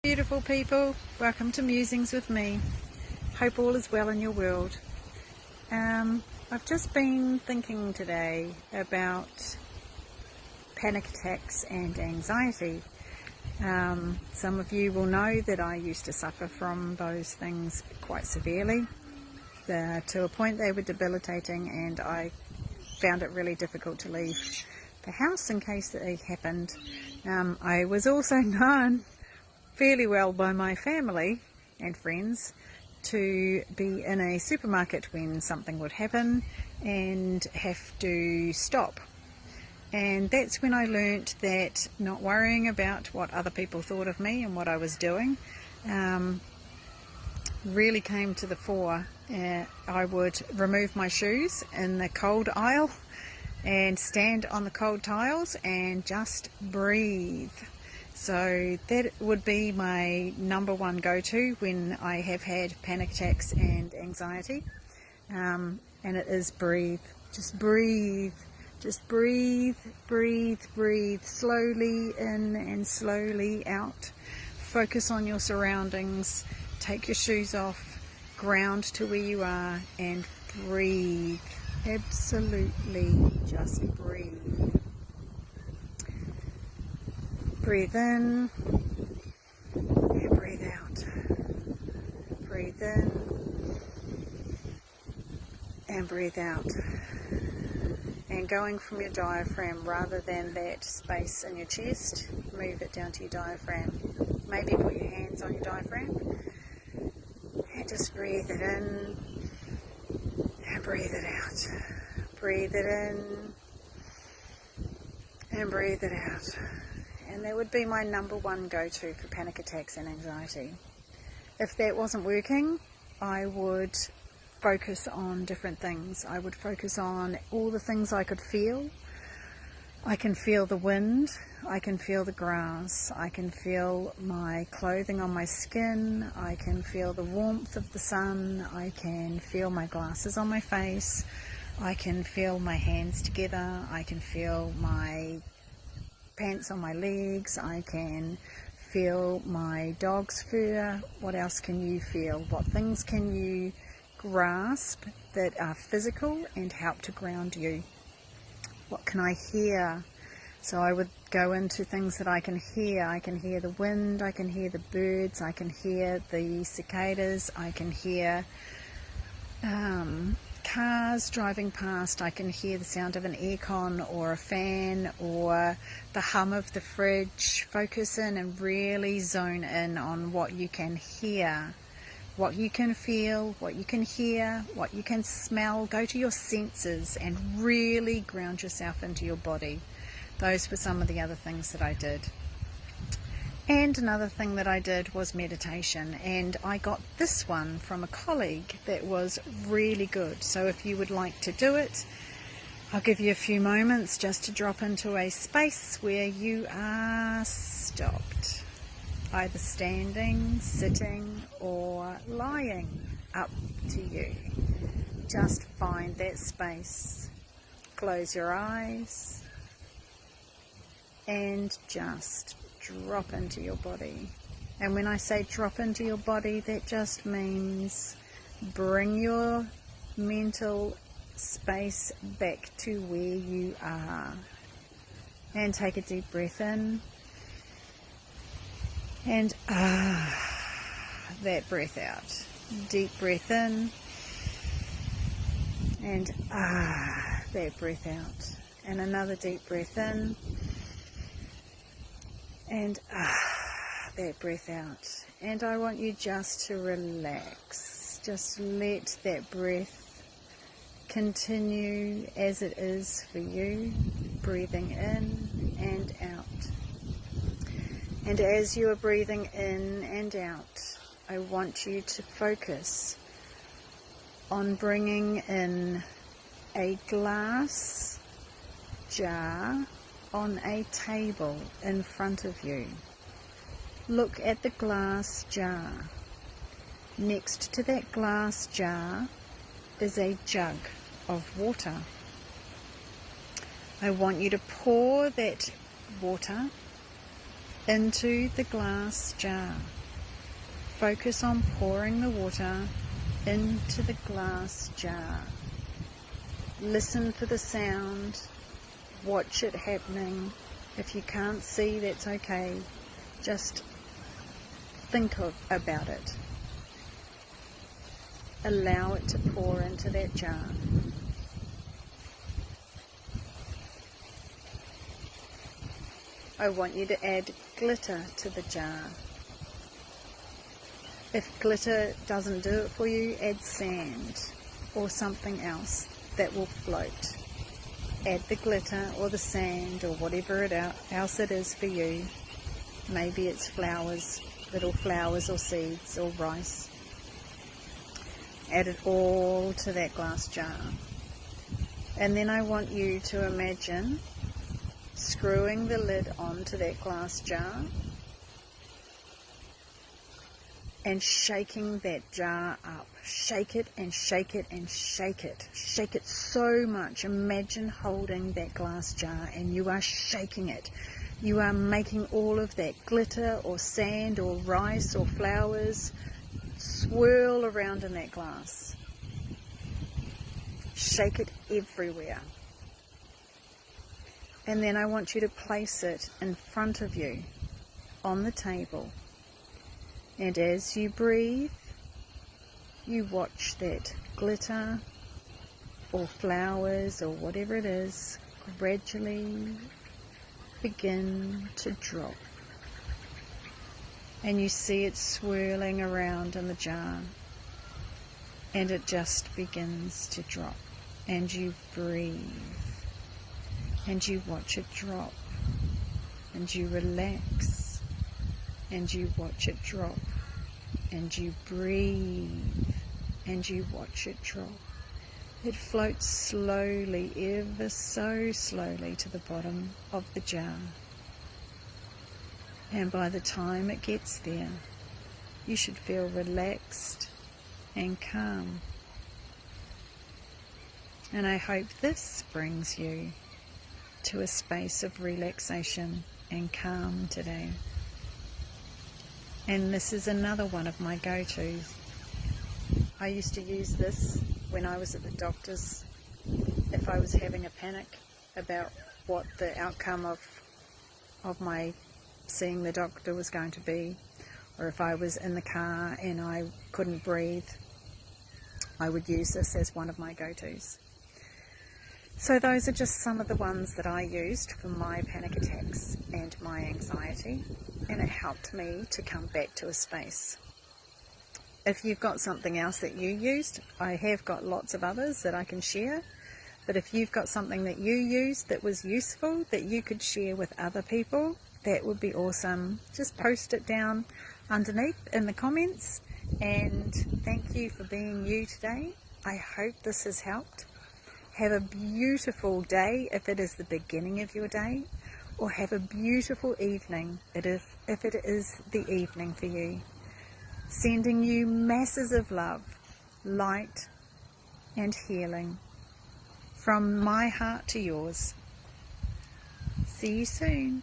Beautiful people, welcome to Musings with me. Hope all is well in your world. I've just been thinking today about panic attacks and anxiety. Some of you will know that I used to suffer from those things quite severely, to a point they were debilitating, and I found it really difficult to leave the house in case they happened. I was also known fairly well by my family and friends to be in a supermarket when something would happen and have to stop. And that's when I learnt that not worrying about what other people thought of me and what I was doing really came to the fore. I would remove my shoes in the cold aisle and stand on the cold tiles and just breathe. So that would be my number one go-to when I have had panic attacks and anxiety, and it is breathe. Just breathe, just breathe, breathe, breathe, slowly in and slowly out. Focus on your surroundings, take your shoes off, ground to where you are and breathe. Absolutely just breathe. Breathe in and breathe out. Breathe in and breathe out. And going from your diaphragm rather than that space in your chest, move it down to your diaphragm. Maybe put your hands on your diaphragm and just breathe it in and breathe it out. Breathe it in and breathe it out. And that would be my number one go-to for panic attacks and anxiety. If that wasn't working, I would focus on different things. I would focus on all the things I could feel. I can feel the wind, I can feel the grass, I can feel my clothing on my skin, I can feel the warmth of the sun, I can feel my glasses on my face, I can feel my hands together, I can feel my pants on my legs, I can feel my dog's fur. What else can you feel? What things can you grasp that are physical and help to ground you? What can I hear? So I would go into things that I can hear. I can hear the wind, I can hear the birds, I can hear the cicadas, I can hear cars driving past, I can hear the sound of an aircon or a fan or the hum of the fridge. Focus in and really zone in on what you can hear, what you can feel, what you can hear, what you can smell. Go to your senses and really ground yourself into your body. Those were some of the other things that I did. And another thing that I did was meditation, and I got this one from a colleague that was really good. So if you would like to do it, I'll give you a few moments just to drop into a space where you are stopped, either standing, sitting or lying, up to you. Just find that space. Close your eyes and just drop into your body. And when I say drop into your body, that just means bring your mental space back to where you are. And take a deep breath in and that breath out. Deep breath in and that breath out. And another deep breath in and that breath out. And I want you just to relax. Just let that breath continue as it is for you, breathing in and out. And as you are breathing in and out, I want you to focus on bringing in a glass jar on a table in front of you. Look at the glass jar. Next to that glass jar is a jug of water. I want you to pour that water into the glass jar. focus on pouring the water into the glass jar. Listen for the sound, watch it happening. If you can't see, that's okay. Just think about it. Allow it to pour into that jar. I want you to add glitter to the jar. If glitter doesn't do it for you, add sand or something else that will float. Add the glitter or the sand or whatever else it is for you. Maybe it's flowers, little flowers or seeds or rice. Add it all to that glass jar. And then I want you to imagine screwing the lid onto that glass jar and shaking that jar up. Shake it and shake it and shake it. Shake it so much. Imagine holding that glass jar and you are shaking it. You are making all of that glitter or sand or rice or flowers swirl around in that glass. Shake it everywhere. And then I want you to place it in front of you on the table. And as you breathe, you watch that glitter or flowers or whatever it is gradually begin to drop. And you see it swirling around in the jar. And it just begins to drop. And you breathe. And you watch it drop. And you relax. And you watch it drop. And you breathe. And you watch it drop. It floats slowly, ever so slowly, to the bottom of the jar. And by the time it gets there, you should feel relaxed and calm. And I hope this brings you to a space of relaxation and calm today. And this is another one of my go-tos. I used to use this when I was at the doctor's, if I was having a panic about what the outcome of my seeing the doctor was going to be, or if I was in the car and I couldn't breathe, I would use this as one of my go-tos. So those are just some of the ones that I used for my panic attacks and my anxiety, and it helped me to come back to a space. If you've got something else that you used, I have got lots of others that I can share, but if you've got something that you used that was useful that you could share with other people, that would be awesome. Just post it down underneath in the comments, and thank you for being you today. I hope this has helped. Have a beautiful day if it is the beginning of your day, or have a beautiful evening if it is the evening for you. Sending you masses of love, light and healing from my heart to yours. See you soon.